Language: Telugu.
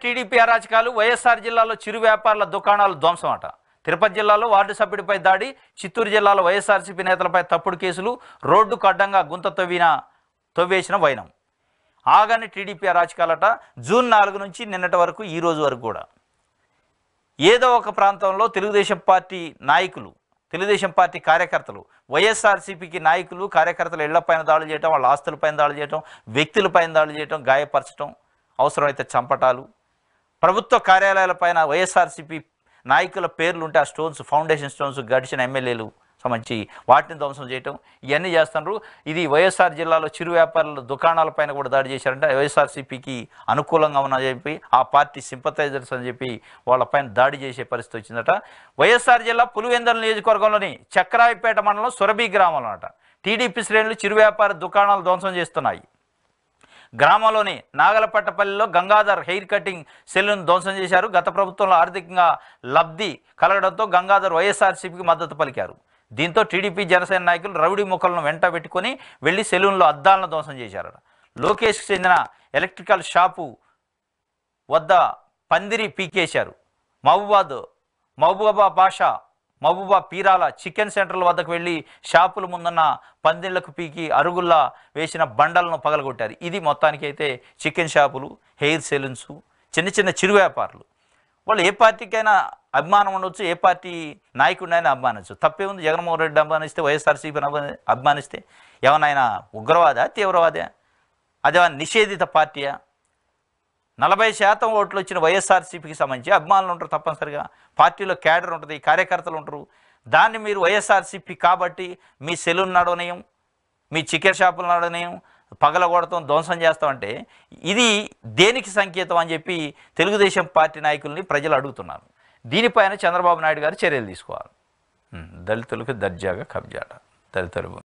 టీడీపీ అరాచకాలు వైఎస్ఆర్ జిల్లాలో చిరు వ్యాపారుల దుకాణాలు ధ్వంసం అట. తిరుపతి జిల్లాలో వార్డు సభ్యుడిపై దాడి, చిత్తూరు జిల్లాలో వైఎస్ఆర్సీపీ నేతలపై తప్పుడు కేసులు, రోడ్డుకు అడ్డంగా గుంత తవ్వేసిన వైనం. ఆగని టీడీపీ అరాచకాలట. జూన్ 4 నుంచి నిన్నటి వరకు ఈ రోజు వరకు కూడా ఏదో ఒక ప్రాంతంలో తెలుగుదేశం పార్టీ నాయకులు, తెలుగుదేశం పార్టీ కార్యకర్తలు, వైఎస్ఆర్సీపీకి నాయకులు కార్యకర్తలు ఇళ్లపైన దాడులు చేయటం, వాళ్ళ ఆస్తులపైన దాడులు చేయటం, వ్యక్తులపైన దాడులు చేయటం, గాయపరచడం, అవసరమైతే చంపటాలు, ప్రభుత్వ కార్యాలయాలపైన వైఎస్ఆర్సీపీ నాయకుల పేర్లు ఉంటే ఆ స్టోన్స్, ఫౌండేషన్ స్టోన్స్, గడిచిన ఎమ్మెల్యేలు సంబంధించి వాటిని ధ్వంసం చేయటం, ఇవన్నీ చేస్తున్నారు. ఇది వైఎస్ఆర్ జిల్లాలో చిరు వ్యాపారుల దుకాణాలపైన కూడా దాడి చేశారంటే వైఎస్ఆర్సీపీకి అనుకూలంగా ఉన్నదని చెప్పి, ఆ పార్టీ సింపథైజర్స్ అని చెప్పి వాళ్ళపైన దాడి చేసే పరిస్థితి వచ్చిందట. వైఎస్ఆర్ జిల్లా పులివెందుల నియోజకవర్గంలోని చక్రాయిపేట మండలం సురభి గ్రామంలో అట టీడీపీ శ్రేణులు చిరు వ్యాపార దుకాణాలు ధ్వంసం చేస్తున్నాయి. గ్రామంలోని నాగలపట్టపల్లిలో గంగాధర్ హెయిర్ కటింగ్ సెలూన్ ధ్వంసం చేశారు. గత ప్రభుత్వంలో ఆర్థికంగా లబ్ధి కలగడంతో గంగాధర్ వైఎస్ఆర్సీపీకి మద్దతు పలికారు. దీంతో టీడీపీ జనసేన నాయకులు రౌడీ ముక్కలను వెంట పెట్టుకుని వెళ్లి సెలూన్లో అద్దాలను ధ్వంసం చేశారు. లోకేష్కి చెందిన ఎలక్ట్రికల్ షాపు వద్ద పందిరి పీకేశారు. మహబూబా పీరాల చికెన్ సెంటర్ల వద్దకు వెళ్ళి షాపుల ముందున్న పందిళ్లకు పీకి అరుగుల్లా వేసిన బండలను పగలగొట్టారు. ఇది మొత్తానికి అయితే చికెన్ షాపులు, హెయిర్ సెలూన్స్, చిన్న చిన్న చిరు వ్యాపారులు. వాళ్ళు ఏ పార్టీకైనా అభిమానం ఉండొచ్చు, ఏ పార్టీ నాయకుడినైనా అభిమానించు, తప్పే ఉంది. జగన్మోహన్ రెడ్డి అభిమానిస్తే, వైఎస్ఆర్సీపీని అభిమానిస్తే ఏమన్నా ఉగ్రవాదా, తీవ్రవాదా, అదే నిషేధిత పార్టీయా? 40% ఓట్లు వచ్చిన వైఎస్ఆర్సీపీకి సంబంధించి అభిమానులు ఉంటారు, తప్పనిసరిగా పార్టీలో క్యాడర్ ఉంటుంది, కార్యకర్తలు ఉంటారు. దాన్ని మీరు వైఎస్ఆర్సీపీ కాబట్టి మీ సెలూన్ నడవనీయం, మీ చికెన్ షాపులు నడవనీయం, పగలగొడతాం, ధ్వంసం చేస్తామంటే ఇది దేనికి సంకేతం అని చెప్పి తెలుగుదేశం పార్టీ నాయకుల్ని ప్రజలు అడుగుతున్నారు. దీనిపైన చంద్రబాబు నాయుడు గారు చర్యలు తీసుకోవాలి. దళితులకు దర్జాగా కబ్జాట, దళితులు